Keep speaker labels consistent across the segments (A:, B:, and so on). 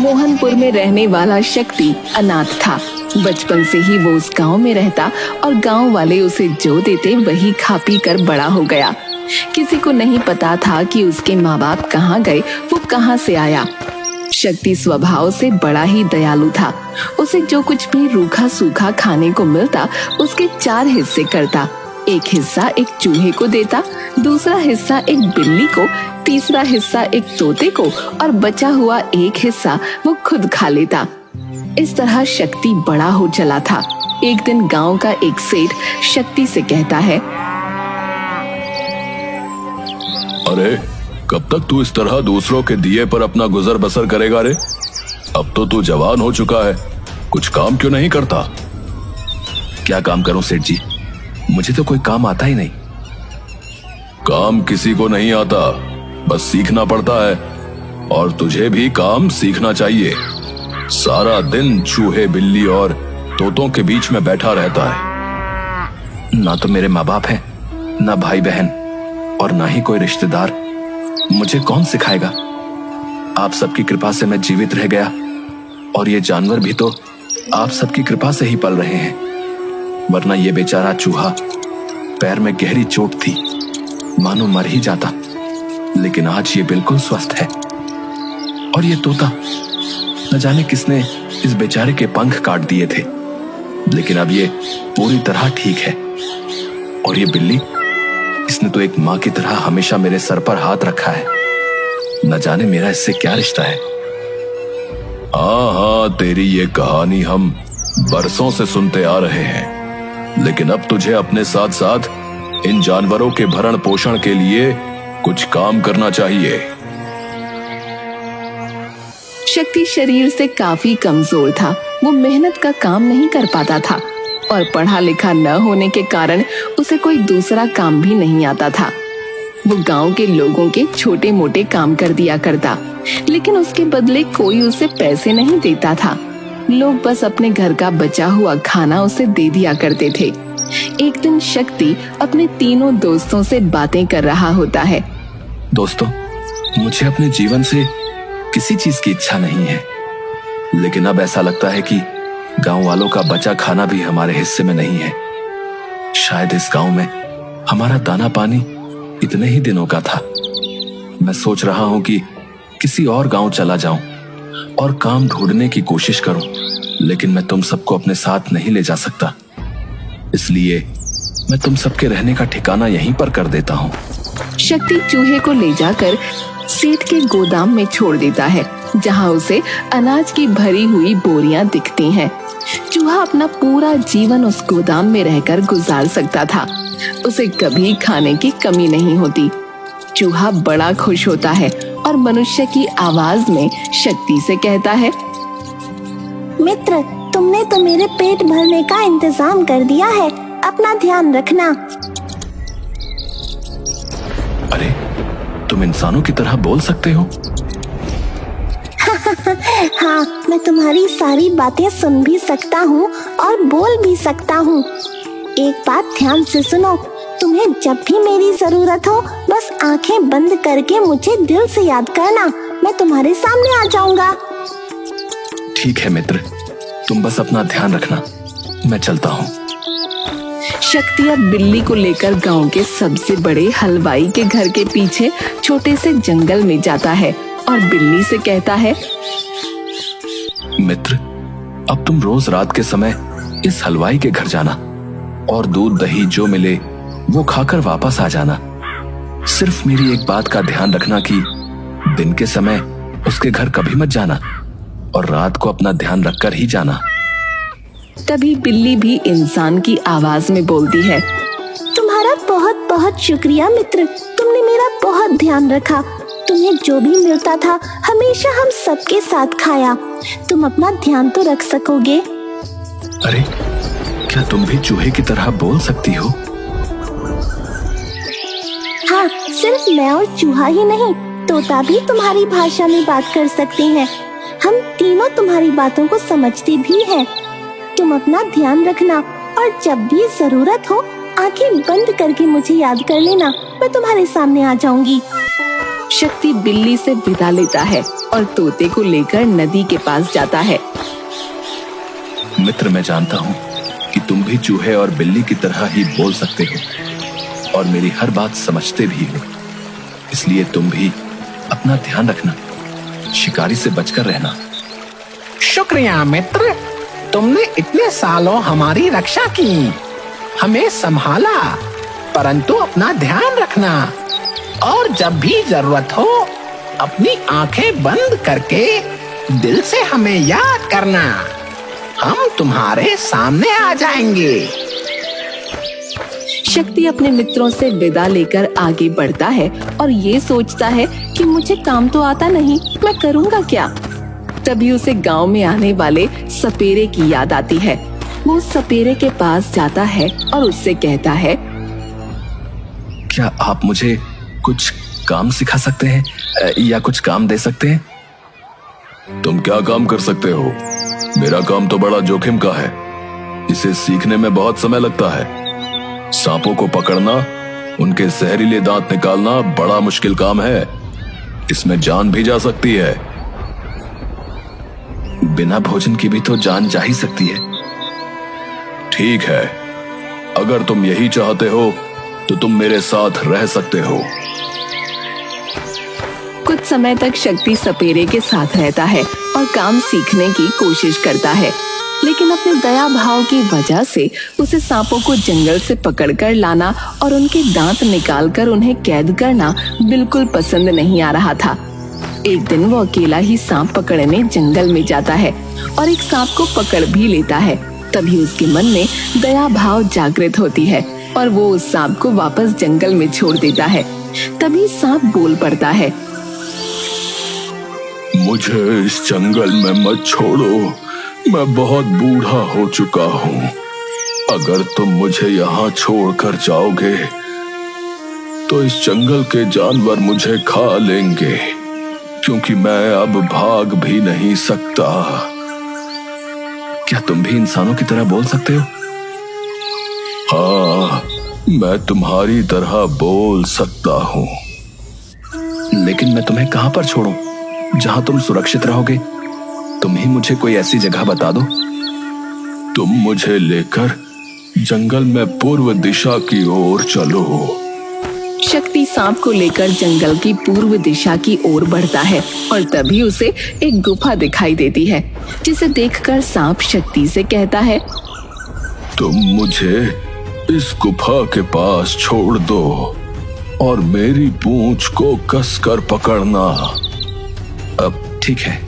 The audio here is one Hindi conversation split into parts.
A: मोहनपुर में रहने वाला शक्ति अनाथ था। बचपन से ही वो उस गांव में रहता और गांव वाले उसे जो देते वही खा पी कर बड़ा हो गया। किसी को नहीं पता था कि उसके माँ बाप कहाँ गए, वो कहाँ से आया। शक्ति स्वभाव से बड़ा ही दयालु था। उसे जो कुछ भी रूखा सूखा खाने को मिलता उसके 4 हिस्से करता। एक हिस्सा एक चूहे को देता, दूसरा हिस्सा एक बिल्ली को, तीसरा हिस्सा एक तोते को और बचा हुआ एक हिस्सा वो खुद खा लेता। इस तरह शक्ति बड़ा हो चला था। एक दिन गांव का एक सेठ शक्ति से कहता है,
B: अरे कब तक तू इस तरह दूसरों के दिए पर अपना गुजर बसर करेगा रे? अब तो तू जवान हो चुका है, कुछ काम क्यों नहीं करता?
C: क्या काम करूं सेठ जी, मुझे तो कोई काम आता ही नहीं।
B: काम किसी को नहीं आता, बस सीखना पड़ता है। और तुझे भी काम सीखना चाहिए। सारा दिन चूहे बिल्ली और तोतों के बीच में बैठा रहता है।
C: ना तो मेरे माँ बाप हैं, ना भाई बहन और ना ही कोई रिश्तेदार। मुझे कौन सिखाएगा? आप सबकी कृपा से मैं जीवित रह गया और ये जानवर भी तो आप सबकी कृपा से ही पल रहे हैं, वरना ये बेचारा चूहा पैर में गहरी चोट थी, मानो मर ही जाता। लेकिन आज ये बिल्कुल स्वस्थ है। और ये तोता, न जाने किसने इस बेचारे के पंख काट दिए थे, लेकिन अब ये पूरी तरह ठीक है। और ये बिल्ली, इसने तो एक माँ की तरह हमेशा मेरे सर पर हाथ रखा है। न जाने मेरा इससे क्या रिश्ता है।
B: हाँ, तेरी ये कहानी हम बरसों से सुनते आ रहे हैं, लेकिन अब तुझे अपने साथ साथ इन जानवरों के भरण पोषण के लिए कुछ काम करना चाहिए।
A: शक्ति शरीर से काफी कमजोर था। वो मेहनत का काम नहीं कर पाता था और पढ़ा लिखा न होने के कारण उसे कोई दूसरा काम भी नहीं आता था। वो गांव के लोगों के छोटे मोटे काम कर दिया करता, लेकिन उसके बदले कोई उसे पैसे नहीं देता था। लोग बस अपने घर का बचा हुआ खाना उसे दे दिया करते थे। एक दिन शक्ति अपने तीनों दोस्तों से बातें कर रहा होता है।
C: दोस्तों, मुझे अपने जीवन से किसी चीज की इच्छा नहीं है, लेकिन अब ऐसा लगता है कि गांव वालों का बचा खाना भी हमारे हिस्से में नहीं है। शायद इस गांव में हमारा दाना पानी इतने ही दिनों का था। मैं सोच रहा हूं कि किसी और गांव चला जाऊं और काम ढूंढने की कोशिश करूं, लेकिन मैं तुम सबको अपने साथ नहीं ले जा सकता। इसलिए मैं तुम सबके रहने का ठिकाना यहीं पर कर देता हूं।
A: शक्ति चूहे को ले जाकर सेठ के गोदाम में छोड़ देता है, जहां उसे अनाज की भरी हुई बोरियां दिखती हैं। चूहा अपना पूरा जीवन उस गोदाम में रहकर गुजार सकता था। उसे कभी खाने की कमी नहीं होती। चूहा बड़ा खुश होता है और मनुष्य की आवाज में शक्ति से कहता है,
D: मित्र, तुमने तो मेरे पेट भरने का इंतजाम कर दिया है, अपना ध्यान रखना।
C: अरे, तुम इंसानों की तरह बोल सकते हो?
D: हाँ, मैं तुम्हारी सारी बातें सुन भी सकता हूँ और बोल भी सकता हूँ। एक बात ध्यान से सुनो, तुम्हें जब भी मेरी जरूरत हो बस आंखें बंद करके मुझे दिल से याद करना, मैं तुम्हारे सामने आ जाऊंगा।
C: ठीक है मित्र, तुम बस अपना ध्यान रखना, मैं चलता हूँ।
A: शक्ति अब बिल्ली को लेकर गांव के सबसे बड़े हलवाई के घर के पीछे छोटे से जंगल में जाता है और बिल्ली से कहता है,
C: मित्र, अब तुम रोज रात के समय इस हलवाई के घर जाना और दूध दही जो मिले वो खाकर वापस आ जाना। सिर्फ मेरी एक बात का ध्यान रखना कि दिन के समय उसके घर कभी मत जाना और रात को अपना ध्यान रखकर ही जाना।
A: तभी बिल्ली भी इंसान की आवाज में बोलती है,
D: तुम्हारा बहुत बहुत शुक्रिया मित्र, तुमने मेरा बहुत ध्यान रखा। तुम्हें जो भी मिलता था हमेशा हम सबके साथ खाया। तुम अपना ध्यान तो रख सकोगे?
C: अरे, क्या तुम भी चूहे की तरह बोल सकती हो?
D: हाँ, सिर्फ मैं और चूहा ही नहीं, तोता भी तुम्हारी भाषा में बात कर सकते हैं। हम तीनों तुम्हारी बातों को समझते भी हैं। तुम अपना ध्यान रखना और जब भी जरूरत हो आंखें बंद करके मुझे याद कर लेना, मैं तुम्हारे सामने आ जाऊंगी।
A: शक्ति बिल्ली से विदा लेता है और तोते को लेकर नदी के पास जाता है।
C: मित्र, मैं जानता हूँ कि तुम भी चूहे और बिल्ली की तरह ही बोल सकते हो और मेरी हर बात समझते भी हो, इसलिए तुम भी अपना ध्यान रखना, शिकारी से बचकर रहना।
E: शुक्रिया मित्र, तुमने इतने सालों हमारी रक्षा की, हमें संभाला, परंतु अपना ध्यान रखना और जब भी जरूरत हो अपनी आंखें बंद करके दिल से हमें याद करना, हम तुम्हारे सामने आ जाएंगे।
A: शक्ति अपने मित्रों से विदा लेकर आगे बढ़ता है और ये सोचता है कि मुझे काम तो आता नहीं, मैं करूँगा क्या। तभी उसे गांव में आने वाले सपेरे की याद आती है। वो सपेरे के पास जाता है और उससे कहता है,
C: क्या आप मुझे कुछ काम सिखा सकते हैं या कुछ काम दे सकते हैं?
B: तुम क्या काम कर सकते हो? मेरा काम तो बड़ा जोखिम का है, इसे सीखने में बहुत समय लगता है। सांपों को पकड़ना, उनके जहरीले दांत निकालना बड़ा मुश्किल काम है, इसमें जान भी जा सकती है।
C: बिना भोजन की भी तो जान जा ही सकती है।
B: ठीक है, अगर तुम यही चाहते हो तो तुम मेरे साथ रह सकते हो।
A: कुछ समय तक शक्ति सपेरे के साथ रहता है और काम सीखने की कोशिश करता है, लेकिन अपने दया भाव की वजह से उसे सांपों को जंगल से पकड़कर लाना और उनके दांत निकालकर उन्हें कैद करना बिल्कुल पसंद नहीं आ रहा था। एक दिन वो अकेला ही सांप पकड़ने जंगल में जाता है और एक सांप को पकड़ भी लेता है। तभी उसके मन में दया भाव जागृत होती है और वो उस सांप को वापस जंगल में छोड़ देता है। तभी सांप बोल पड़ता है,
B: मुझे इस जंगल में मत छोड़ो, मैं बहुत बूढ़ा हो चुका हूँ। अगर तुम मुझे यहाँ छोड़कर जाओगे तो इस जंगल के जानवर मुझे खा लेंगे, क्योंकि मैं अब भाग भी नहीं सकता।
C: क्या तुम भी इंसानों की तरह बोल सकते हो?
B: हाँ, मैं तुम्हारी तरह बोल सकता हूँ।
C: लेकिन मैं तुम्हें कहाँ पर छोड़ूं जहां तुम सुरक्षित रहोगे? तुम ही मुझे कोई ऐसी जगह बता दो।
B: तुम मुझे लेकर जंगल में पूर्व दिशा की ओर चलो।
A: शक्ति सांप को लेकर जंगल की पूर्व दिशा की ओर बढ़ता है और तभी उसे एक गुफा दिखाई देती है, जिसे देखकर सांप शक्ति से कहता है,
B: तुम मुझे इस गुफा के पास छोड़ दो और मेरी पूंछ को कसकर पकड़ना।
C: अब ठीक है।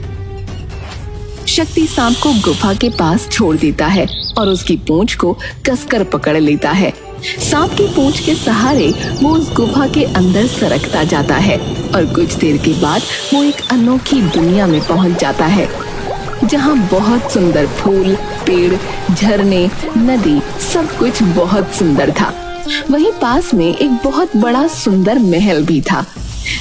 A: शक्ति सांप को गुफा के पास छोड़ देता है और उसकी पूंछ को कसकर पकड़ लेता है। सांप की पूंछ के सहारे वो उस गुफा के अंदर सरकता जाता है और कुछ देर के बाद वो एक अनोखी दुनिया में पहुंच जाता है, जहां बहुत सुंदर फूल, पेड़, झरने, नदी, सब कुछ बहुत सुंदर था। वहीं पास में एक बहुत बड़ा सुंदर महल भी था।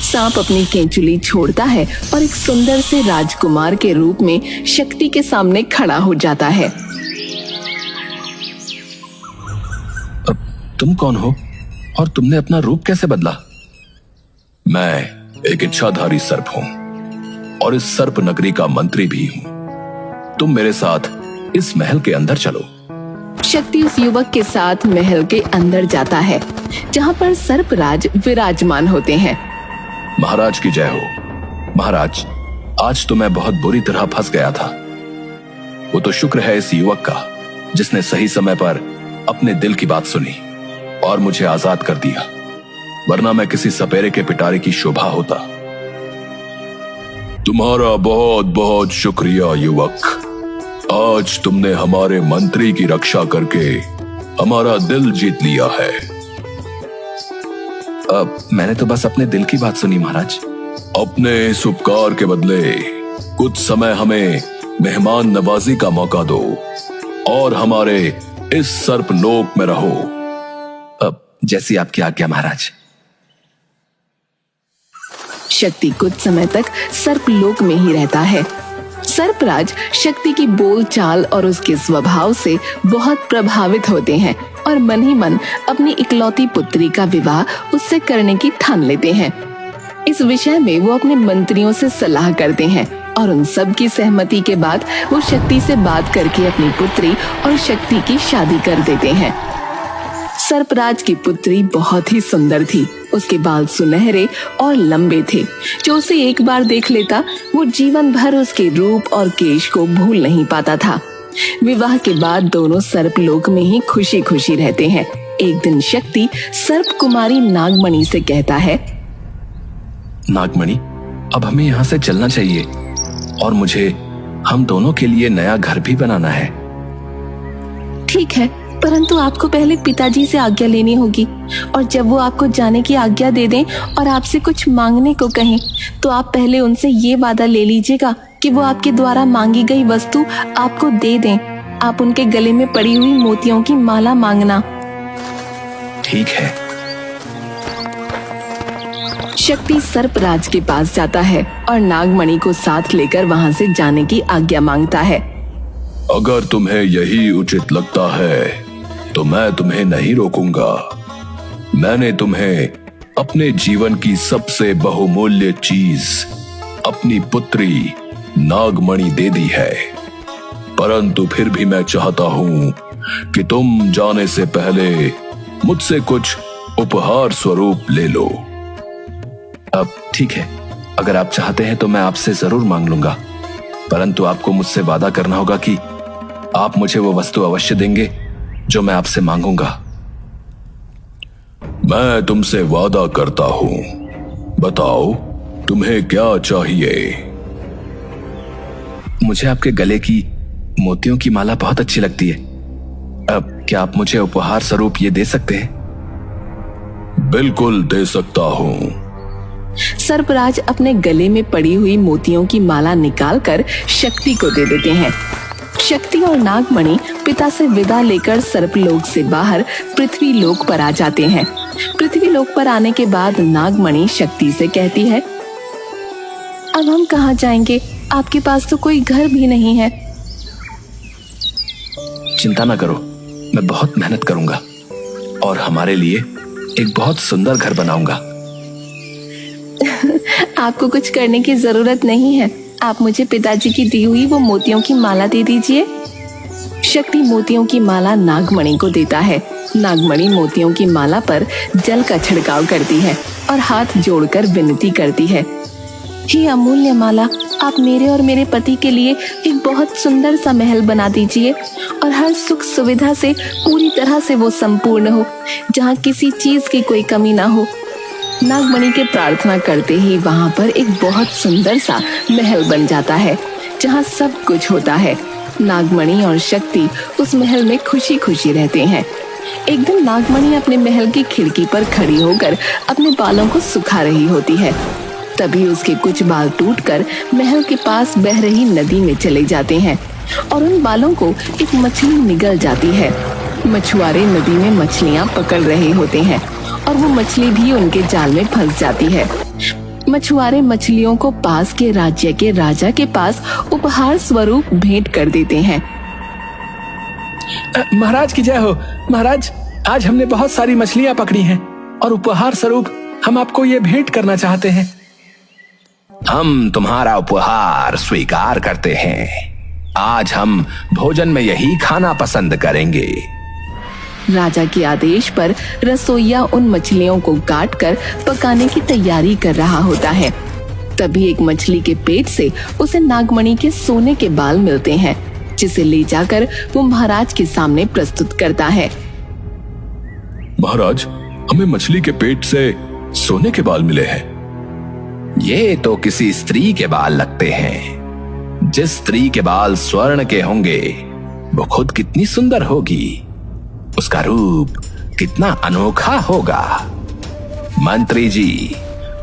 A: सांप अपनी केंचुली छोड़ता है और एक सुंदर से राजकुमार के रूप में शक्ति के सामने खड़ा हो जाता है।
C: अब तुम कौन हो और तुमने अपना रूप कैसे बदला?
B: मैं एक इच्छाधारी सर्प हूँ और इस सर्प नगरी का मंत्री भी हूँ। तुम मेरे साथ इस महल के अंदर चलो।
A: शक्ति उस युवक के साथ महल के अंदर जाता है, जहाँ पर सर्पराज विराजमान होते हैं।
B: महाराज की जय हो।
C: महाराज, आज तो मैं बहुत बुरी तरह फंस गया था।
B: वो तो शुक्र है इस युवक का, जिसने सही समय पर अपने दिल की बात सुनी और मुझे आजाद कर दिया, वरना मैं किसी सपेरे के पिटारे की शोभा होता। तुम्हारा बहुत बहुत शुक्रिया युवक। आज तुमने हमारे मंत्री की रक्षा करके हमारा दिल जीत लिया है।
C: मैंने तो बस अपने दिल की बात सुनी महाराज।
B: अपने इस उपकार के बदले कुछ समय हमें मेहमान नवाजी का मौका दो और हमारे इस सर्पलोक में रहो।
C: अब जैसी आपकी आज्ञा महाराज।
A: शक्ति कुछ समय तक सर्पलोक में ही रहता है। सर्पराज शक्ति की बोलचाल और उसके स्वभाव से बहुत प्रभावित होते हैं और मन ही मन अपनी इकलौती पुत्री का विवाह उससे करने की ठान लेते हैं। इस विषय में वो अपने मंत्रियों से सलाह करते हैं और उन सब की सहमति के बाद वो शक्ति से बात करके अपनी पुत्री और शक्ति की शादी कर देते हैं। सर्पराज की पुत्री बहुत ही सुंदर थी। उसके बाल सुनहरे और लंबे थे। जो उसे एक बार देख लेता वो जीवन भर उसके रूप और केश को भूल नहीं पाता था। विवाह के बाद दोनों सर्पलोक में ही खुशी खुशी रहते हैं। एक दिन शक्ति सर्प कुमारी नागमणि से कहता है,
C: नागमणि, अब हमें यहाँ से चलना चाहिए और मुझे हम दोनों के लिए नया घर भी बनाना है।
A: ठीक है, परंतु आपको पहले पिताजी से आज्ञा लेनी होगी और जब वो आपको जाने की आज्ञा दे दें और आपसे कुछ मांगने को कहें तो आप पहले उनसे ये वादा ले लीजिएगा कि वो आपके द्वारा मांगी गई वस्तु आपको दे दें। आप उनके गले में पड़ी हुई मोतियों की माला मांगना।
C: ठीक है।
A: शक्ति सर्पराज के पास जाता है और नागमणि को साथ लेकर वहां से जाने की आज्ञा मांगता है।
B: अगर तुम्हें यही उचित लगता है तो मैं तुम्हें नहीं रोकूंगा। मैंने तुम्हें अपने जीवन की सबसे बहुमूल्य चीज, अपनी पुत्री नागमणि दे दी है, परंतु फिर भी मैं चाहता हूं कि तुम जाने से पहले मुझसे कुछ उपहार स्वरूप ले लो।
C: अब ठीक है, अगर आप चाहते हैं तो मैं आपसे जरूर मांग लूंगा, परंतु आपको मुझसे वादा करना होगा कि आप मुझे वो वस्तु अवश्य देंगे जो मैं आपसे मांगूंगा।
B: मैं तुमसे वादा करता हूं। बताओ तुम्हें क्या चाहिए?
C: मुझे आपके गले की मोतियों की माला बहुत अच्छी लगती है। अब क्या आप मुझे उपहार स्वरूप ये दे सकते हैं?
B: बिल्कुल दे सकता हूं।
A: सर्पराज अपने गले में पड़ी हुई मोतियों की माला निकालकर शक्ति को दे देते हैं। शक्ति और नागमणि पिता से विदा लेकर सर्पलोक से बाहर पृथ्वी लोक पर आ जाते हैं। पृथ्वी लोक पर आने के बाद नागमणि शक्ति से कहती है, अब हम कहाँ जाएंगे? आपके पास तो कोई घर भी नहीं है।
C: चिंता ना करो, मैं बहुत मेहनत करूंगा और हमारे लिए एक बहुत सुंदर घर बनाऊंगा।
A: आपको कुछ करने की जरूरत नहीं है। आप मुझे पिताजी की दी हुई वो मोतियों की माला दे दीजिए। शक्ति मोतियों की माला नागमणि को देता है। नागमणि मोतियों की माला पर जल का छिड़काव करती है और हाथ जोड़कर विनती करती है, हे अमूल्य माला, आप मेरे और मेरे पति के लिए एक बहुत सुंदर सा महल बना दीजिए और हर सुख सुविधा से पूरी तरह से वो संपूर्ण हो, जहाँ किसी चीज की कोई कमी ना हो। नागमणि के प्रार्थना करते ही वहाँ पर एक बहुत सुंदर सा महल बन जाता है, जहाँ सब कुछ होता है। नागमणि और शक्ति उस महल में खुशी खुशी रहते हैं। एक दिन नागमणि अपने महल की खिड़की पर खड़ी होकर अपने बालों को सुखा रही होती है। तभी उसके कुछ बाल टूटकर महल के पास बह रही नदी में चले जाते हैं और उन बालों को एक मछली निगल जाती है। मछुआरे नदी में मछलियां पकड़ रहे होते हैं और वो मछली भी उनके जाल में फंस जाती है। मछुआरे मछलियों को पास के राज्य के राजा के पास उपहार स्वरूप भेंट कर देते हैं।
E: महाराज की जय हो। महाराज, आज हमने बहुत सारी मछलियां पकड़ी हैं और उपहार स्वरूप हम आपको ये भेंट करना चाहते हैं।
C: हम तुम्हारा उपहार स्वीकार करते हैं। आज हम भोजन में यही खाना पसंद करेंगे।
A: राजा के आदेश पर रसोइया उन मछलियों को काटकर पकाने की तैयारी कर रहा होता है। तभी एक मछली के पेट से उसे नागमणि के सोने के बाल मिलते हैं, जिसे ले जाकर वो महाराज के सामने प्रस्तुत करता है।
B: महाराज, हमें मछली के पेट से सोने के बाल मिले हैं।
C: ये तो किसी स्त्री के बाल लगते हैं। जिस स्त्री के बाल स्वर्ण के होंगे वो खुद कितनी सुंदर होगी, उसका रूप कितना अनोखा होगा। मंत्री जी,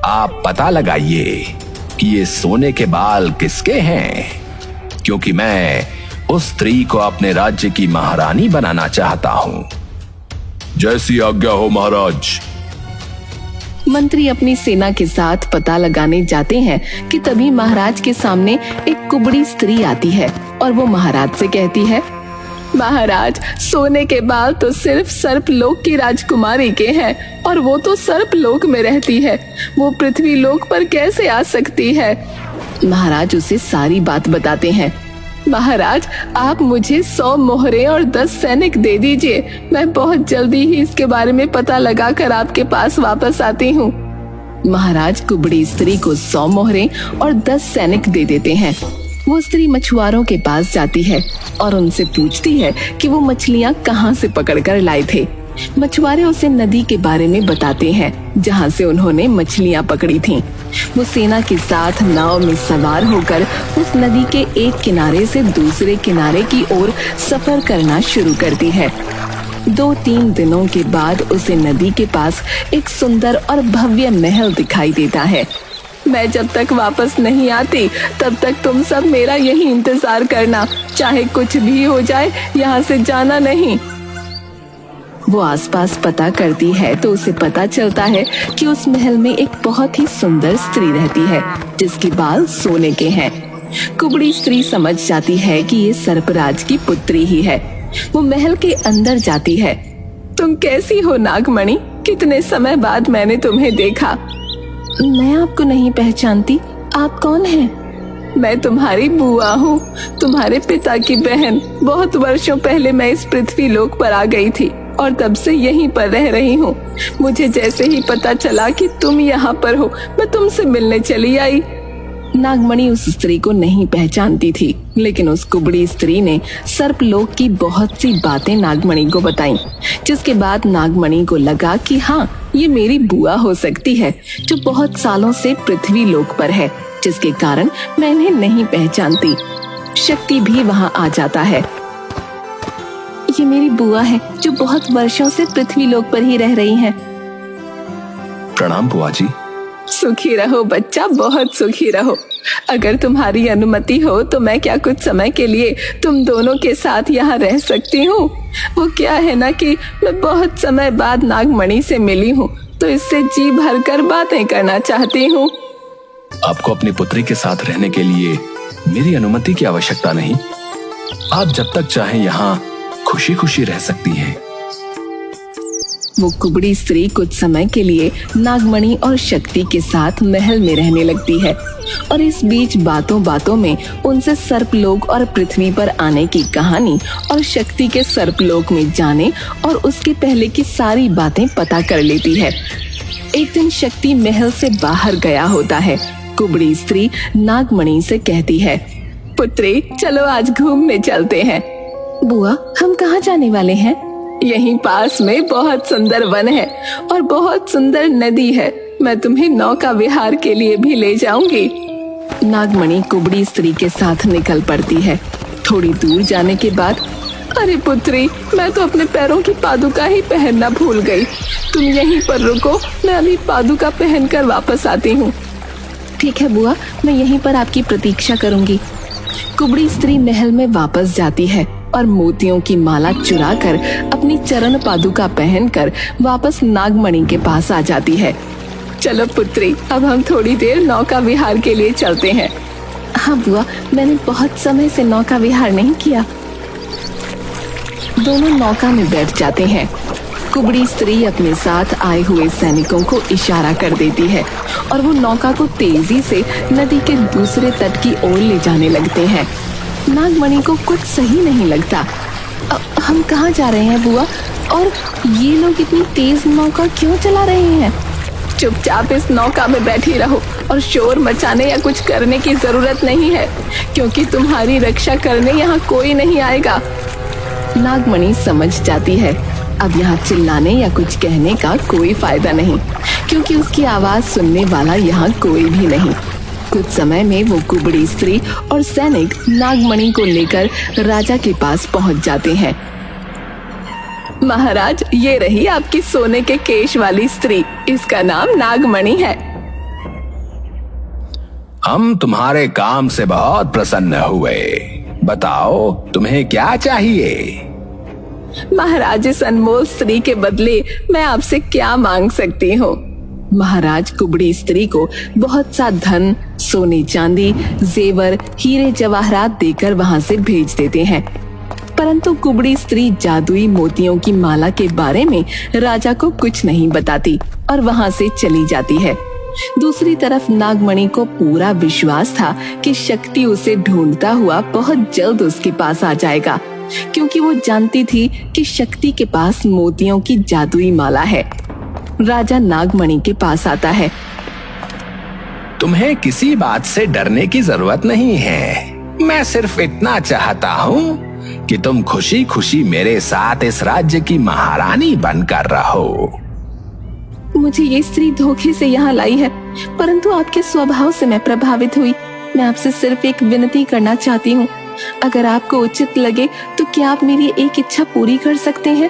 C: आप पता लगाइए कि ये सोने के बाल किसके हैं, क्योंकि मैं उस स्त्री को अपने राज्य की महारानी बनाना चाहता हूँ।
B: जैसी आज्ञा हो महाराज।
A: मंत्री अपनी सेना के साथ पता लगाने जाते हैं कि तभी महाराज के सामने एक कुबड़ी स्त्री आती है और वो महाराज से कहती है, महाराज, सोने के बाल तो सिर्फ सर्पलोक की राजकुमारी के हैं और वो तो सर्पलोक में रहती है, वो पृथ्वी लोक पर कैसे आ सकती है? महाराज उसे सारी बात बताते हैं। महाराज, आप मुझे 100 मोहरें और 10 सैनिक दे दीजिए, मैं बहुत जल्दी ही इसके बारे में पता लगाकर आपके पास वापस आती हूँ। महाराज कुबड़ी स्त्री को 100 मोहरें और 10 सैनिक दे देते हैं। वो स्त्री मछुआरों के पास जाती है और उनसे पूछती है कि वो मछलियाँ कहाँ से पकड़कर लाए थे। मछुआरे उसे नदी के बारे में बताते हैं जहाँ से उन्होंने मछलियाँ पकड़ी थीं। वो सेना के साथ नाव में सवार होकर उस नदी के एक किनारे से दूसरे किनारे की ओर सफर करना शुरू करती है। 2-3 दिनों के बाद उसे नदी के पास एक सुंदर और भव्य महल दिखाई देता है। मैं जब तक वापस नहीं आती तब तक तुम सब मेरा यही इंतजार करना, चाहे कुछ भी हो जाए यहाँ से जाना नहीं। वो आसपास पता करती है तो उसे पता चलता है कि उस महल में एक बहुत ही सुंदर स्त्री रहती है जिसके बाल सोने के हैं। कुबड़ी स्त्री समझ जाती है कि ये सर्पराज की पुत्री ही है। वो महल के अंदर जाती है। तुम कैसी हो नागमणि? कितने समय बाद मैंने तुम्हें देखा। मैं आपको नहीं पहचानती, आप कौन हैं? मैं तुम्हारी बुआ हूँ, तुम्हारे पिता की बहन। बहुत वर्षों पहले मैं इस पृथ्वी लोक पर आ गई थी और तब से यहीं पर रह रही हूँ। मुझे जैसे ही पता चला कि तुम यहाँ पर हो, मैं तुमसे मिलने चली आई। नागमणि उस स्त्री को नहीं पहचानती थी, लेकिन उस कुबड़ी स्त्री ने सर्पलोक की बहुत सी बातें नागमणि को बताईं, जिसके बाद नागमणि को लगा कि हाँ, ये मेरी बुआ हो सकती है जो बहुत सालों से पृथ्वी लोक पर है, जिसके कारण मैं इन्हें नहीं पहचानती। शक्ति भी वहाँ आ जाता है। ये मेरी बुआ है जो बहुत वर्षों से पृथ्वी लोक पर ही रह रही हैं।
C: प्रणाम बुआ जी।
A: सुखी रहो बच्चा, बहुत सुखी रहो। अगर तुम्हारी अनुमति हो तो मैं क्या कुछ समय के लिए तुम दोनों के साथ यहाँ रह सकती हूँ? वो क्या है ना कि मैं बहुत समय बाद नागमणि से मिली हूँ, तो इससे जी भर कर बातें करना चाहती हूँ।
C: आपको अपनी पुत्री के साथ रहने के लिए मेरी अनुमति की आवश्यकता नहीं। आप जब तक चाहें यहाँ खुशी खुशी रह सकती हैं।
A: वो कुबड़ी स्त्री कुछ समय के लिए नागमणि और शक्ति के साथ महल में रहने लगती है और इस बीच बातों बातों में उनसे सर्पलोक और पृथ्वी पर आने की कहानी और शक्ति के सर्पलोक में जाने और उसके पहले की सारी बातें पता कर लेती है। एक दिन शक्ति महल से बाहर गया होता है। कुबड़ी स्त्री नागमणि से कहती है, पुत्री चलो आज घूमने चलते हैं। बुआ, हम कहाँ जाने वाले हैं? यहीं पास में बहुत सुंदर वन है और बहुत सुंदर नदी है, मैं तुम्हें नौका विहार के लिए भी ले जाऊंगी। नागमणि कुबड़ी स्त्री के साथ निकल पड़ती है। थोड़ी दूर जाने के बाद, अरे पुत्री, मैं तो अपने पैरों की पादुका ही पहनना भूल गई। तुम यहीं पर रुको, मैं अभी पादुका पहनकर वापस आती हूँ। ठीक है बुआ, मैं यहीं पर आपकी प्रतीक्षा करूंगी। कुबड़ी स्त्री महल में वापस जाती है और मोतियों की माला चुराकर अपनी चरण पादुका पहनकर वापस नागमणि के पास आ जाती है। चलो पुत्री, अब हम थोड़ी देर नौका विहार के लिए चलते हैं। हाँ बुआ, मैंने बहुत समय से नौका विहार नहीं किया। दोनों नौका में बैठ जाते हैं। कुबड़ी स्त्री अपने साथ आए हुए सैनिकों को इशारा कर देती है और वो नौका को तेजी से नदी के दूसरे तट की ओर ले जाने लगते हैं। नागमणि को कुछ सही नहीं लगता। हम कहाँ जा रहे हैं बुआ? और ये लोग इतनी तेज नौका क्यों चला रहे हैं? चुपचाप इस नौका में बैठी रहो और शोर मचाने या कुछ करने की जरूरत नहीं है, क्योंकि तुम्हारी रक्षा करने यहाँ कोई नहीं आएगा। नागमणि समझ जाती है अब यहाँ चिल्लाने या कुछ कहने का कोई फायदा नहीं, क्योंकि उसकी आवाज सुनने वाला यहाँ कोई भी नहीं। कुछ समय में वो कुबड़ी स्त्री और सैनिक नागमणि को लेकर राजा के पास पहुंच जाते हैं। महाराज, ये रही आपकी सोने के केश वाली स्त्री, इसका नाम नागमणि है।
E: हम तुम्हारे काम से बहुत प्रसन्न हुए। बताओ तुम्हें क्या चाहिए?
A: महाराज, इस अनमोल स्त्री के बदले मैं आपसे क्या मांग सकती हूँ? महाराज कुबड़ी स्त्री को बहुत सा धन, सोने चांदी, जेवर, हीरे जवाहरात देकर वहाँ से भेज देते हैं। परंतु कुबड़ी स्त्री जादुई मोतियों की माला के बारे में राजा को कुछ नहीं बताती और वहाँ से चली जाती है। दूसरी तरफ नागमणि को पूरा विश्वास था कि शक्ति उसे ढूंढता हुआ बहुत जल्द उसके पास आ जाएगा, क्योंकि वो जानती थी कि शक्ति के पास मोतियों की जादुई माला है। राजा नागमणि के पास आता है।
E: तुम्हें किसी बात से डरने की जरूरत नहीं है। मैं सिर्फ इतना चाहता हूँ कि तुम खुशी खुशी मेरे साथ इस राज्य की महारानी बनकर रहो।
A: मुझे ये स्त्री धोखे से यहाँ लाई है, परंतु आपके स्वभाव से मैं प्रभावित हुई। मैं आपसे सिर्फ एक विनती करना चाहती हूँ। अगर आपको उचित लगे तो क्या आप मेरी एक इच्छा पूरी कर सकते हैं?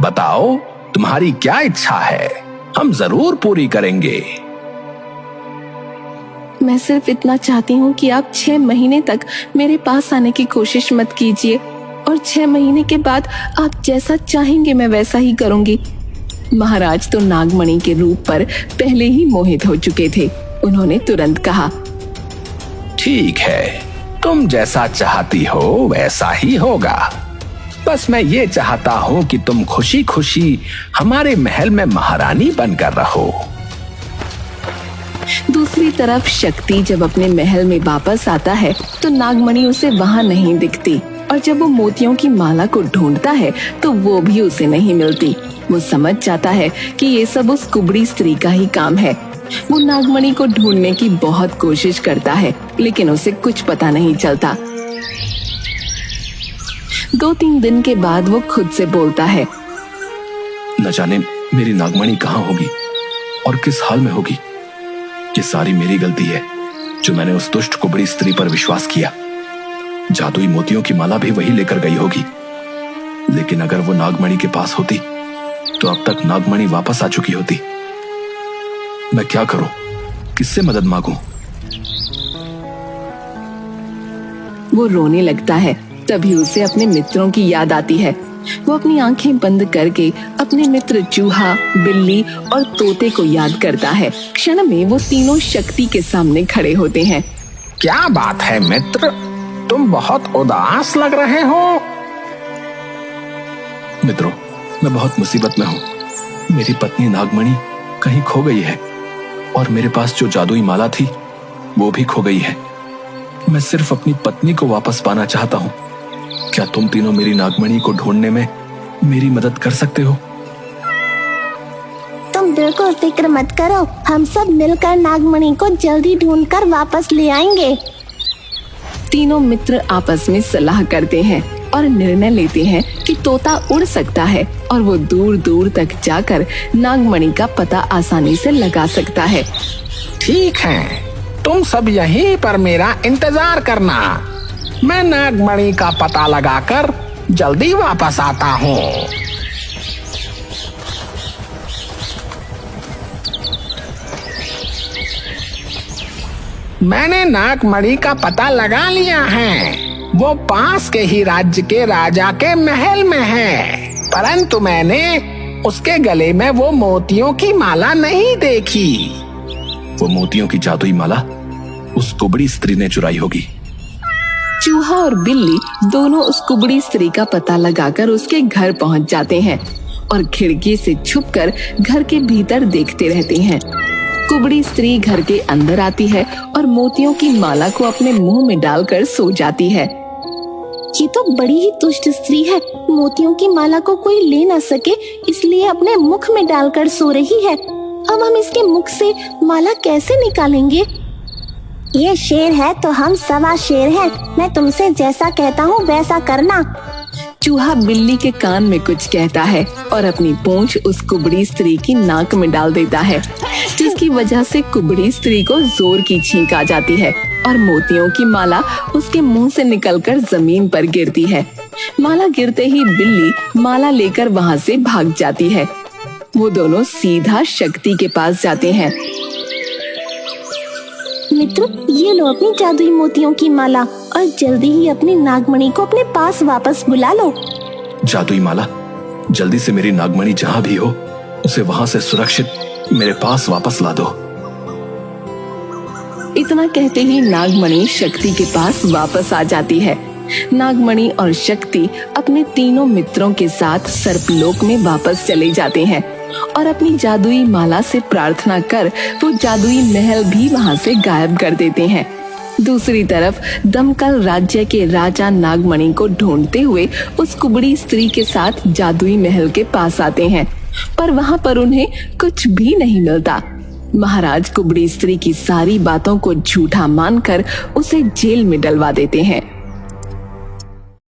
E: बताओ, तुम्हारी क्या इच्छा है? हम जरूर पूरी करेंगे।
A: मैं सिर्फ इतना चाहती हूँ कि आप 6 महीने तक मेरे पास आने की कोशिश मत कीजिए, और 6 महीने के बाद आप जैसा चाहेंगे मैं वैसा ही करूँगी। महाराज तो नागमणि के रूप पर पहले ही मोहित हो चुके थे। उन्होंने तुरंत कहा,
E: ठीक है, तुम जैसा चाहती हो वैसा ही होगा। बस मैं ये चाहता हूँ कि तुम खुशी खुशी हमारे महल में महारानी बनकर रहो।
A: दूसरी तरफ शक्ति जब अपने महल में वापस आता है तो नागमणि उसे वहाँ नहीं दिखती, और जब वो मोतियों की माला को ढूंढता है तो वो भी उसे नहीं मिलती। वो समझ जाता है कि ये सब उस कुबड़ी स्त्री का ही काम है। वो नागमणि को ढूंढने की बहुत कोशिश करता है, लेकिन उसे कुछ पता नहीं चलता। 2-3 दिन के बाद वो खुद से बोलता है,
C: न जाने मेरी नागमणि कहाँ होगी और किस हाल में होगी। ये सारी मेरी गलती है जो मैंने उस दुष्ट कुबड़ी स्त्री पर विश्वास किया। जादुई मोतियों की माला भी वही लेकर गई होगी, लेकिन अगर वो नागमणि के पास होती तो अब तक नागमणि वापस आ चुकी होती। मैं क्या करूं? किससे मदद मांगूं?
A: वो रोने लगता है। तभी उसे अपने मित्रों की याद आती है। वो अपनी आंखें बंद करके अपने मित्र चूहा, बिल्ली और तोते को याद करता है। क्षण में वो तीनों शक्ति के सामने खड़े होते हैं।
E: क्या बात है मित्र, तुम बहुत उदास लग रहे हो।
C: मित्रों, मैं बहुत मुसीबत में हूँ। मेरी पत्नी नागमणि कहीं खो गई है और मेरे पास जो जादुई माला थी वो भी खो गई है। मैं सिर्फ अपनी पत्नी को वापस पाना चाहता हूँ। क्या तुम तीनों मेरी नागमणि को ढूंढने में मेरी मदद कर सकते हो?
D: तुम बिल्कुल फिक्र मत करो, हम सब मिलकर नागमणि को जल्दी ढूंढकर वापस ले आएंगे।
A: तीनों मित्र आपस में सलाह करते हैं और निर्णय लेते हैं कि तोता उड़ सकता है और वो दूर दूर तक जाकर नागमणि का पता आसानी से लगा सकता है।
E: ठीक है, तुम सब यहीं पर मेरा इंतजार करना। मैं नागमणि का पता लगाकर जल्दी वापस आता हूँ। मैंने नागमणि का पता लगा लिया है। वो पास के ही राज्य के राजा के महल में है, परंतु मैंने उसके गले में वो मोतियों की माला नहीं देखी।
C: वो मोतियों की जादुई माला उस कुबड़ी स्त्री ने चुराई होगी।
A: चूहा और बिल्ली दोनों उस कुबड़ी स्त्री का पता लगाकर उसके घर पहुंच जाते हैं और खिड़की से छुपकर घर के भीतर देखते रहते हैं। कुबड़ी स्त्री घर के अंदर आती है और मोतियों की माला को अपने मुंह में डालकर सो जाती है।
D: ये तो बड़ी ही दुष्ट स्त्री है। मोतियों की माला को कोई ले न सके इसलिए अपने मुख में डालकर सो रही है। अब हम इसके मुख से माला कैसे निकालेंगे? ये शेर है तो हम सवा शेर हैं। मैं तुमसे जैसा कहता हूँ वैसा करना।
A: चूहा बिल्ली के कान में कुछ कहता है और अपनी पूंछ उस कुबड़ी स्त्री की नाक में डाल देता है, जिसकी वजह से कुबड़ी स्त्री को जोर की छींक आ जाती है और मोतियों की माला उसके मुंह से निकलकर जमीन पर गिरती है। माला गिरते ही बिल्ली माला लेकर वहाँ से भाग जाती है। वो दोनों सीधा शक्ति के पास जाते हैं।
D: मित्र, ये लो अपनी जादुई मोतियों की माला और जल्दी ही अपनी नागमणि को अपने पास वापस बुला लो।
C: जादुई माला, जल्दी से मेरी नागमणि जहाँ भी हो उसे वहाँ से सुरक्षित मेरे पास वापस ला दो।
A: इतना कहते ही नागमणि शक्ति के पास वापस आ जाती है। नागमणि और शक्ति अपने तीनों मित्रों के साथ सर्पलोक में वापस चले जाते हैं और अपनी जादुई माला से प्रार्थना कर वो जादुई महल भी वहां से गायब कर देते हैं। दूसरी तरफ दमकल राज्य के राजा नागमणि को ढूंढते हुए उस कुबड़ी स्त्री के साथ जादुई महल के पास आते हैं, पर वहां पर उन्हें कुछ भी नहीं मिलता। महाराज कुबड़ी स्त्री की सारी बातों को झूठा मानकर उसे जेल में डलवा देते हैं।